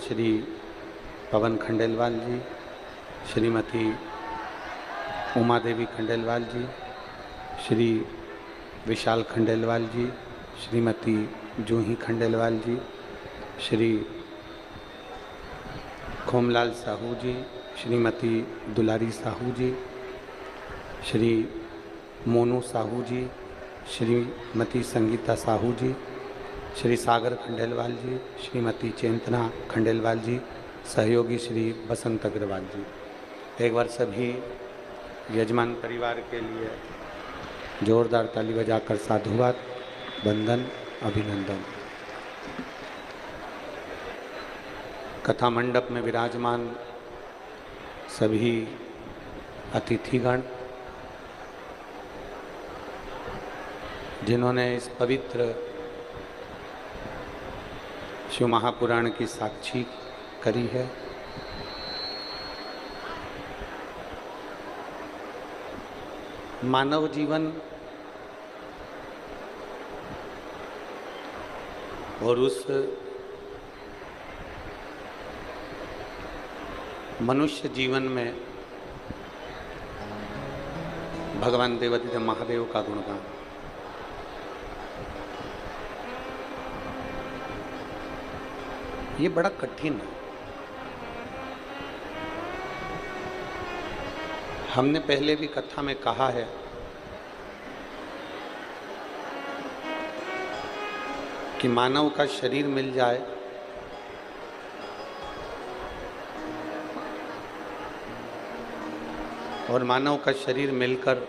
श्री पवन खंडेलवाल जी, श्रीमती उमा देवी खंडेलवाल जी, श्री विशाल खंडेलवाल जी, श्रीमती जूही खंडेलवाल जी, श्री खोमलाल साहू जी, श्रीमती दुलारी साहू जी, श्री मोनू साहू जी, श्रीमती संगीता साहू जी, श्री सागर खंडेलवाल जी, श्रीमती चेतना खंडेलवाल जी, सहयोगी श्री बसंत अग्रवाल जी। एक बार सभी यजमान परिवार के लिए जोरदार ताली बजाकर साधुवाद, वंदन, अभिनंदन। कथा मंडप में विराजमान सभी अतिथिगण, जिन्होंने इस पवित्र शिव महापुराण की साक्षी करी है, मानव जीवन और उस मनुष्य जीवन में भगवान देवाधिदेव महादेव का गुणगान। ये बड़ा कठिन है। हमने पहले भी कथा में कहा है कि मानव का शरीर मिल जाए और मानव का शरीर मिलकर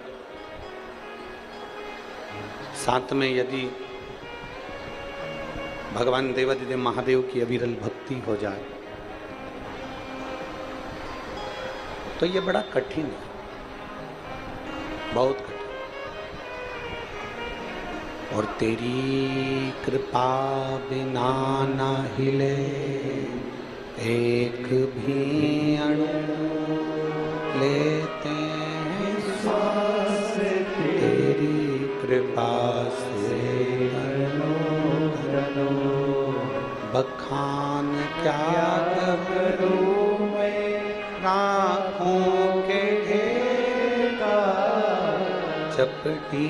साथ में यदि भगवान देवाधिदेव महादेव की अविरल भक्ति हो जाए तो ये बड़ा कठिन है, बहुत कठिन। और तेरी कृपा बिना ना हिले एक भी अणु, लेते हैं सांस तेरी कृपा से, बखान क्या करूं मैं राखों के ढेका, चपटी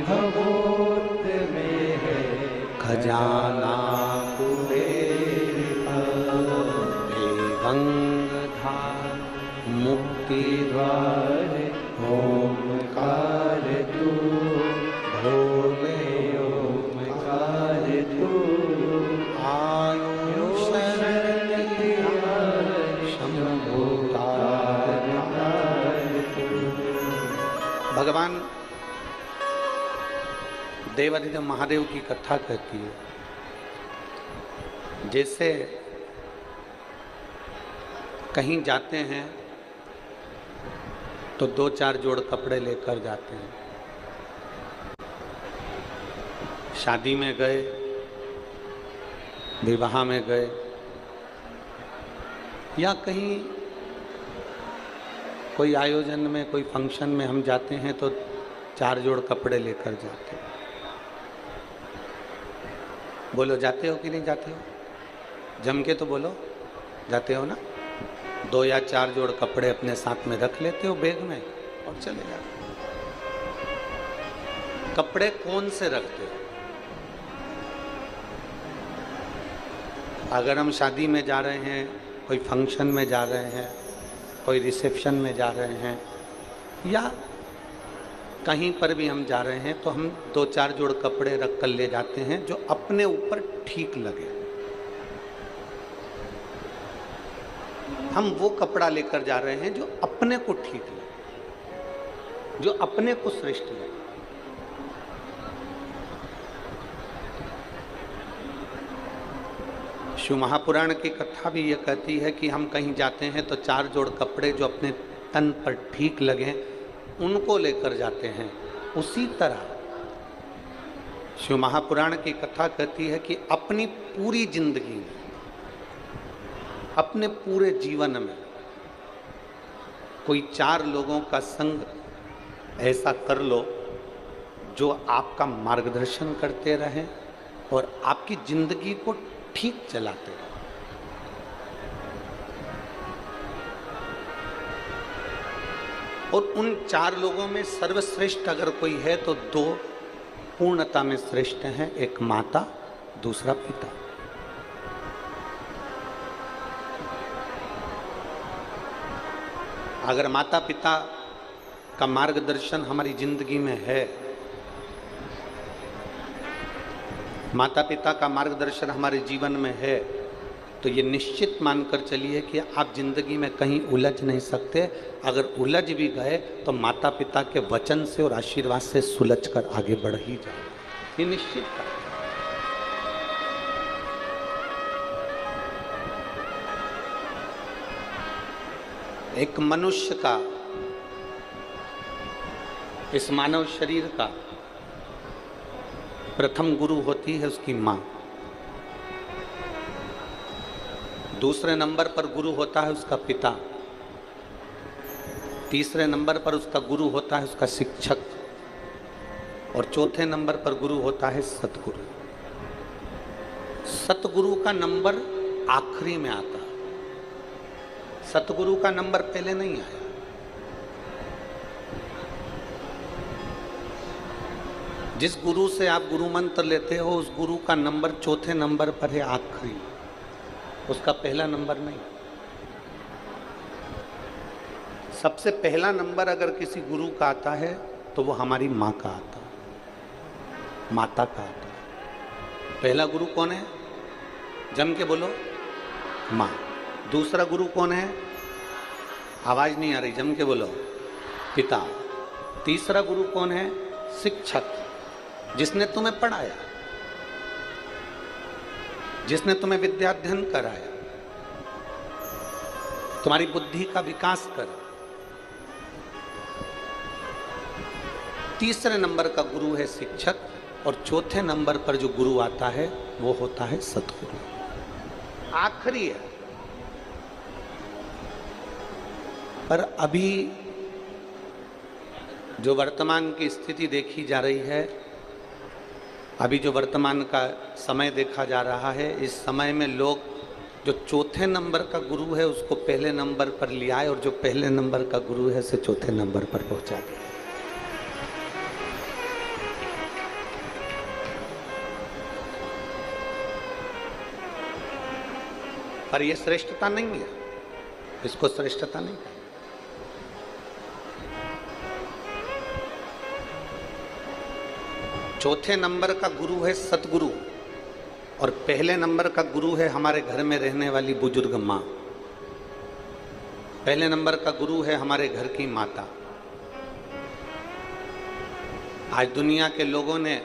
भगोत में है खजाना पूरे, गंगाधार मुक्ति द्वार ओमकार तू, भोले ओमकार तू, आयु शरण शंभो तू। भगवान देवाधिदेव महादेव की कथा कहती है, जैसे कहीं जाते हैं तो 2-4 जोड़ कपड़े लेकर जाते हैं। शादी में गए, विवाह में गए या कहीं कोई आयोजन में, कोई फंक्शन में हम जाते हैं तो 4 जोड़ कपड़े लेकर जाते हैं। बोलो, जाते हो कि नहीं जाते हो? जम के तो बोलो, जाते हो ना? 2 या 4 जोड़ कपड़े अपने साथ में रख लेते हो बैग में और चले जाते हो। कपड़े कौन से रखते हो? अगर हम शादी में जा रहे हैं, कोई फंक्शन में जा रहे हैं, कोई रिसेप्शन में जा रहे हैं या कहीं पर भी हम जा रहे हैं तो हम 2-4 जोड़ कपड़े रख कर ले जाते हैं जो अपने ऊपर ठीक लगे। हम वो कपड़ा लेकर जा रहे हैं जो अपने को ठीक लगे, जो अपने को श्रेष्ठ लगे। शिव महापुराण की कथा भी ये कहती है कि हम कहीं जाते हैं तो 4 जोड़ कपड़े जो अपने तन पर ठीक लगे उनको लेकर जाते हैं। उसी तरह शिव महापुराण की कथा कहती है कि अपनी पूरी जिंदगी में, अपने पूरे जीवन में कोई 4 लोगों का संग ऐसा कर लो जो आपका मार्गदर्शन करते रहें और आपकी जिंदगी को ठीक चलाते रहें। और उन 4 लोगों में सर्वश्रेष्ठ अगर कोई है तो 2 पूर्णता में श्रेष्ठ हैं, एक माता, दूसरा पिता। अगर माता पिता का मार्गदर्शन हमारी जिंदगी में है, माता पिता का मार्गदर्शन हमारे जीवन में है, तो ये निश्चित मानकर चलिए कि आप जिंदगी में कहीं उलझ नहीं सकते। अगर उलझ भी गए तो माता पिता के वचन से और आशीर्वाद से सुलझ कर आगे बढ़ ही जाए, ये निश्चित है। एक मनुष्य का, इस मानव शरीर का प्रथम गुरु होती है उसकी माँ, दूसरे नंबर पर गुरु होता है उसका पिता, तीसरे नंबर पर उसका गुरु होता है उसका शिक्षक, और चौथे नंबर पर गुरु होता है सतगुरु। सतगुरु का नंबर आखिरी में आता है, सतगुरु का नंबर पहले नहीं आया। जिस गुरु से आप गुरु मंत्र लेते हो उस गुरु का नंबर चौथे नंबर पर है, आखिरी, उसका पहला नंबर नहीं। सबसे पहला नंबर अगर किसी गुरु का आता है तो वो हमारी माँ का आता है, माता का आता है। पहला गुरु कौन है? जम के बोलो, माँ। दूसरा गुरु कौन है? आवाज नहीं आ रही, जम के बोलो, पिता। तीसरा गुरु कौन है? शिक्षक, जिसने तुम्हें पढ़ाया, जिसने तुम्हें विद्याध्ययन कराया, तुम्हारी बुद्धि का विकास करा। तीसरे नंबर का गुरु है शिक्षक, और चौथे नंबर पर जो गुरु आता है वो होता है सतगुरु, आखिरी है। पर अभी जो वर्तमान की स्थिति देखी जा रही है, अभी जो वर्तमान का समय देखा जा रहा है, इस समय में लोग जो चौथे नंबर का गुरु है उसको पहले नंबर पर ले आए, और जो पहले नंबर का गुरु है उसे चौथे नंबर पर पहुंचा दिया। पर यह श्रेष्ठता नहीं है, इसको श्रेष्ठता नहीं है। चौथे नंबर का गुरु है सतगुरु, और पहले नंबर का गुरु है हमारे घर में रहने वाली बुजुर्ग माँ। पहले नंबर का गुरु है हमारे घर की माता। आज दुनिया के लोगों ने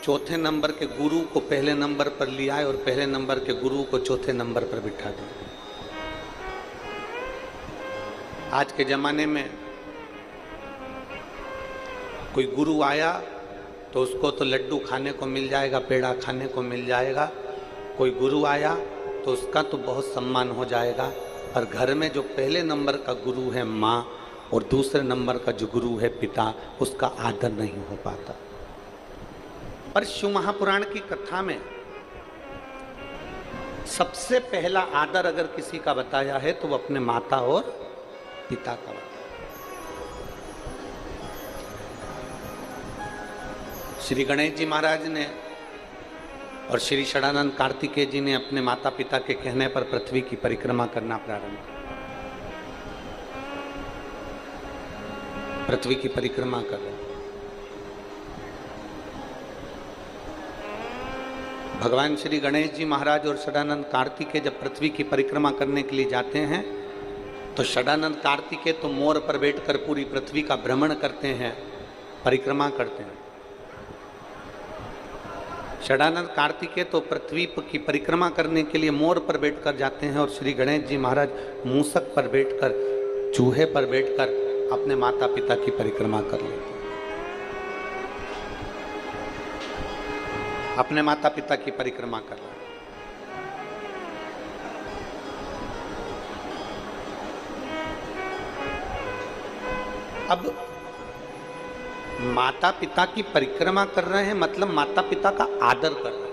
चौथे नंबर के गुरु को पहले नंबर पर लिया है और पहले नंबर के गुरु को चौथे नंबर पर बिठा दिया। आज के जमाने में कोई गुरु आया तो उसको तो लड्डू खाने को मिल जाएगा, पेड़ा खाने को मिल जाएगा। कोई गुरु आया तो उसका तो बहुत सम्मान हो जाएगा, पर घर में जो पहले नंबर का गुरु है माँ और दूसरे नंबर का जो गुरु है पिता, उसका आदर नहीं हो पाता। पर शिव महापुराण की कथा में सबसे पहला आदर अगर किसी का बताया है तो वो अपने माता और पिता का बताया। श्री गणेश जी महाराज ने और श्री षडानंद कार्तिकेय जी ने अपने माता पिता के कहने पर पृथ्वी की परिक्रमा करना प्रारंभ किया। पृथ्वी की परिक्रमा कर रहे। भगवान श्री गणेश जी महाराज और षडानंद कार्तिकेय जब पृथ्वी की परिक्रमा करने के लिए जाते हैं तो षडानंद कार्तिकेय तो मोर पर बैठकर पूरी पृथ्वी का भ्रमण करते हैं, परिक्रमा करते हैं। षडानंद कार्तिकेय तो पृथ्वी की परिक्रमा करने के लिए मोर पर बैठकर जाते हैं, और श्री गणेश जी महाराज मूसक पर बैठकर, चूहे पर बैठकर अपने माता पिता की परिक्रमा कर लेते हैं, अपने माता पिता की परिक्रमा कर रहे हैं। अब माता पिता की परिक्रमा कर रहे हैं मतलब माता पिता का आदर कर रहे हैं,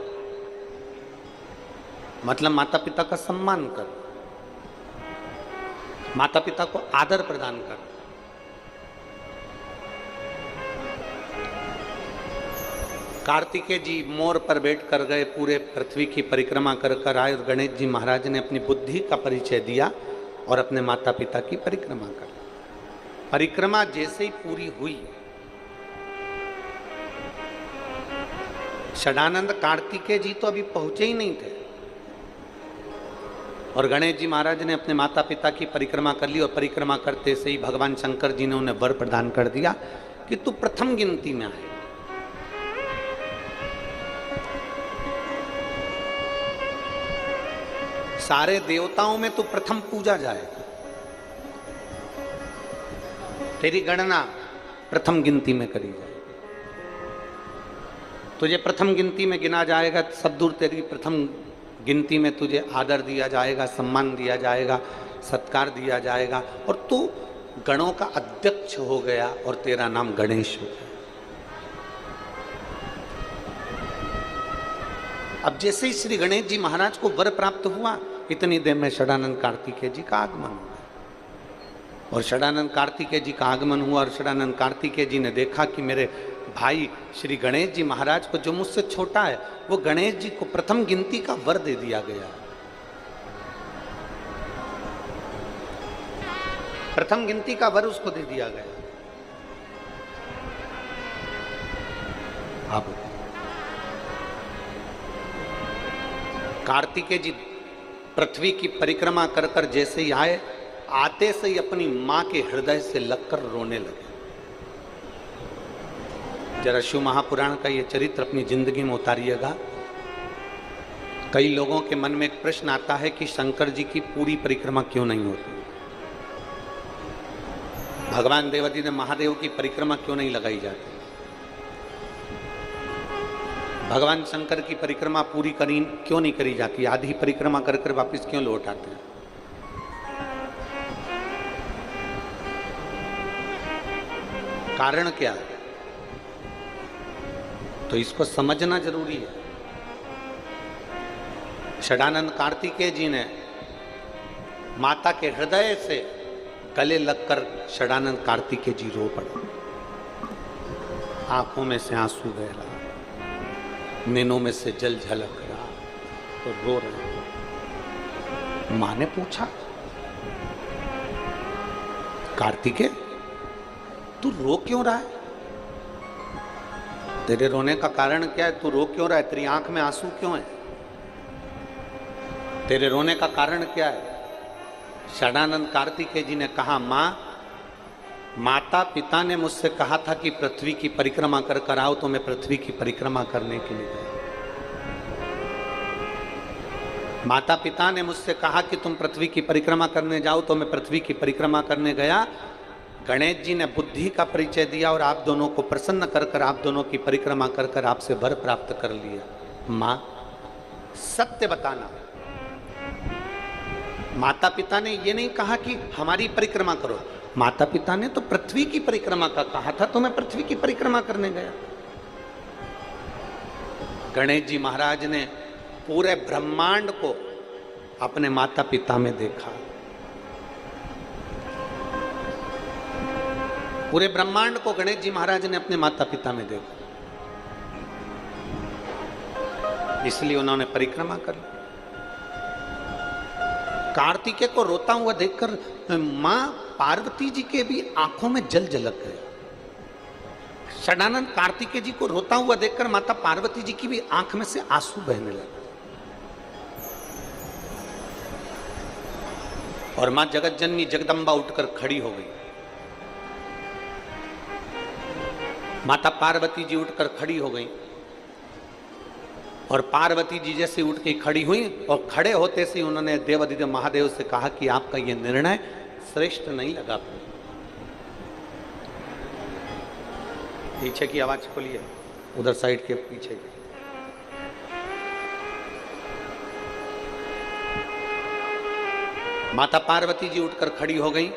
मतलब माता पिता का सम्मान कर रहे हैं, माता पिता को आदर प्रदान कर रहे हैं। कार्तिकेय जी मोर पर बैठ कर गए, पूरे पृथ्वी की परिक्रमा कर कर आए और गणेश जी महाराज ने अपनी बुद्धि का परिचय दिया और अपने माता पिता की परिक्रमा कर। परिक्रमा जैसे ही पूरी हुई, षडानंद कार्तिकेय जी तो अभी पहुंचे ही नहीं थे और गणेश जी महाराज ने अपने माता पिता की परिक्रमा कर ली और परिक्रमा करते से ही भगवान शंकर जी ने उन्हें वर प्रदान कर दिया कि तू प्रथम गिनती में आए। सारे देवताओं में तू प्रथम पूजा जाएगा, तेरी गणना प्रथम गिनती में करी जाएगी, तुझे प्रथम गिनती में गिना जाएगा, सब दूर तेरी प्रथम गिनती में तुझे आदर दिया जाएगा, सम्मान दिया जाएगा, सत्कार दिया जाएगा और तू गणों का अध्यक्ष हो गया और तेरा नाम गणेश हो गया। अब जैसे ही श्री गणेश जी महाराज को वर प्राप्त हुआ, इतनी देर में षडानंद कार्तिकेय जी का आगमन हुआ और षडानंद कार्तिकेय जी का आगमन हुआ और षडानंद कार्तिकेय जी ने देखा कि मेरे भाई श्री गणेश जी महाराज को, जो मुझसे छोटा है, वो गणेश जी को प्रथम गिनती का वर दे दिया गया। प्रथम गिनती का वर उसको दे दिया गया। अब कार्तिकेय जी पृथ्वी की परिक्रमा कर कर जैसे ही आए, आते से ही अपनी मां के हृदय से लगकर रोने लगे। जरा शिव महापुराण का ये चरित्र अपनी जिंदगी में उतारिएगा। कई लोगों के मन में एक प्रश्न आता है कि शंकर जी की पूरी परिक्रमा क्यों नहीं होती, भगवान देवादिदेव महादेव की परिक्रमा क्यों नहीं लगाई जाती, भगवान शंकर की परिक्रमा पूरी करी क्यों नहीं करी जाती, आधी परिक्रमा कर कर वापिस क्यों लौट आते हैं। कारण क्या है, तो इसको समझना जरूरी है। षडानंद कार्तिकेय जी ने माता के हृदय से गले लगकर षडानंद कार्तिकेय जी रो पड़े, आंखों में से आंसू बह रहा, नैनों में से जल झलक रहा तो रो रहे। मां ने पूछा, कार्तिकेय तू रो क्यों रहा है, तेरे रोने का कारण क्या है, तू रो क्यों रहा है, तेरी आंख में आंसू क्यों है, तेरे रोने का कारण क्या है। षडानंद कार्तिकेय जी ने कहा, मां, माता पिता ने मुझसे कहा था कि पृथ्वी की परिक्रमा कर कर आओ, तो मैं पृथ्वी की परिक्रमा करने के लिए गया। माता पिता ने मुझसे कहा कि तुम पृथ्वी की परिक्रमा करने जाओ, तो मैं पृथ्वी की परिक्रमा करने गया। गणेश जी ने बुद्धि का परिचय दिया और आप दोनों को प्रसन्न कर कर, आप दोनों की परिक्रमा कर कर आपसे वर प्राप्त कर लिया। मां, सत्य बताना, माता पिता ने ये नहीं कहा कि हमारी परिक्रमा करो, माता पिता ने तो पृथ्वी की परिक्रमा का कहा था, तो मैं पृथ्वी की परिक्रमा करने गया। गणेश जी महाराज ने पूरे ब्रह्मांड को अपने माता पिता में देखा, पूरे ब्रह्मांड को गणेश जी महाराज ने अपने माता पिता में देखा, इसलिए उन्होंने परिक्रमा कर ली। कार्तिकेय को रोता हुआ देखकर मां पार्वती जी के भी आंखों में जल झलक गया। षडानंद कार्तिकेय जी को रोता हुआ देखकर माता पार्वती जी की भी आंख में से आंसू बहने लगे और मां जगत जननी जगदम्बा उठकर खड़ी हो गई। माता पार्वती जी उठकर खड़ी हो गई और पार्वती जी जैसे उठ के खड़ी हुई और खड़े होते से उन्होंने देवादिदेव महादेव से कहा कि आपका यह निर्णय श्रेष्ठ नहीं लगा। पीछे की आवाज खोलिए, उधर साइड के पीछे की। माता पार्वती जी उठकर खड़ी हो गई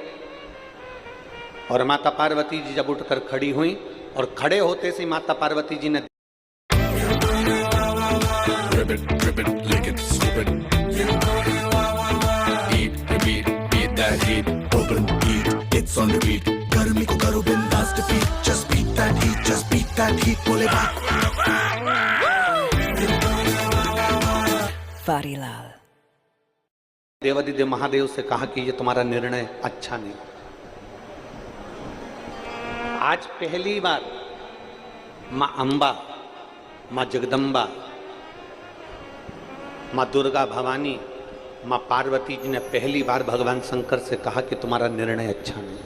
और माता पार्वती जी जब उठकर खड़ी हुई और खड़े होते से माता पार्वती जी ने on the beat, गर्मी को करो बिंदास defeat, just beat that heat, बोले बात देवादिदेव महादेव से कहा कि ये तुम्हारा निर्णय अच्छा नहीं। आज पहली बार माँ अम्बा, माँ जगदम्बा, माँ दुर्गा भवानी, माँ पार्वती जी ने पहली बार भगवान शंकर से कहा कि तुम्हारा निर्णय अच्छा नहीं।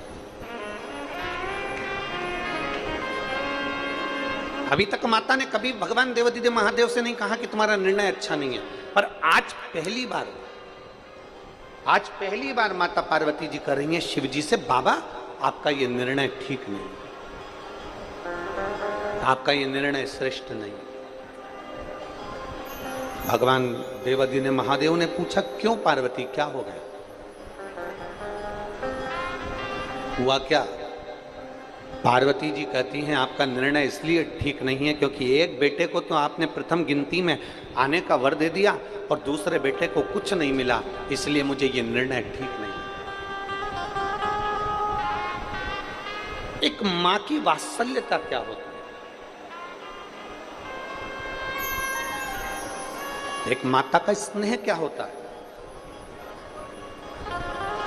अभी तक माता ने कभी भगवान देवादिदेव महादेव से नहीं कहा कि तुम्हारा निर्णय अच्छा नहीं है, पर आज पहली बार माता पार्वती जी कर रही हैं शिव जी से, बाबा आपका ये निर्णय ठीक नहीं, आपका ये निर्णय श्रेष्ठ नहीं। भगवान देवादिदेव महादेव ने पूछा, क्यों पार्वती, क्या हो गया, हुआ क्या? पार्वती जी कहती हैं आपका निर्णय इसलिए ठीक नहीं है क्योंकि एक बेटे को तो आपने प्रथम गिनती में आने का वर दे दिया और दूसरे बेटे को कुछ नहीं मिला, इसलिए मुझे ये निर्णय ठीक नहीं है। एक मां की वात्सल्यता क्या होती है, एक माता का स्नेह क्या होता है।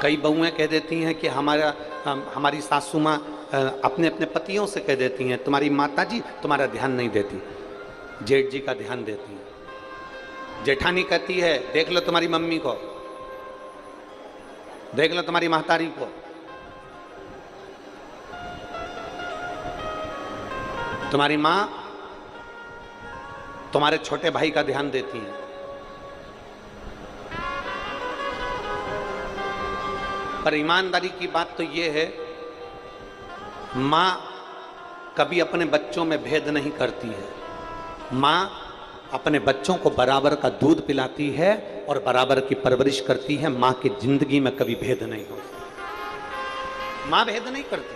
कई बहुएं कह देती हैं कि हमारी सासू माँ अपने अपने पतियों से कह देती हैं तुम्हारी माता जी तुम्हारा ध्यान नहीं देती, जेठ जी का ध्यान देती है। जेठानी कहती है देख लो तुम्हारी मम्मी को, देख लो तुम्हारी महतारी को। तुम्हारी माँ तुम्हारे छोटे भाई का ध्यान देती है। पर ईमानदारी की बात तो यह है, माँ कभी अपने बच्चों में भेद नहीं करती है। माँ अपने बच्चों को बराबर का दूध पिलाती है और बराबर की परवरिश करती है। माँ की जिंदगी में कभी भेद नहीं होता, माँ भेद नहीं करती।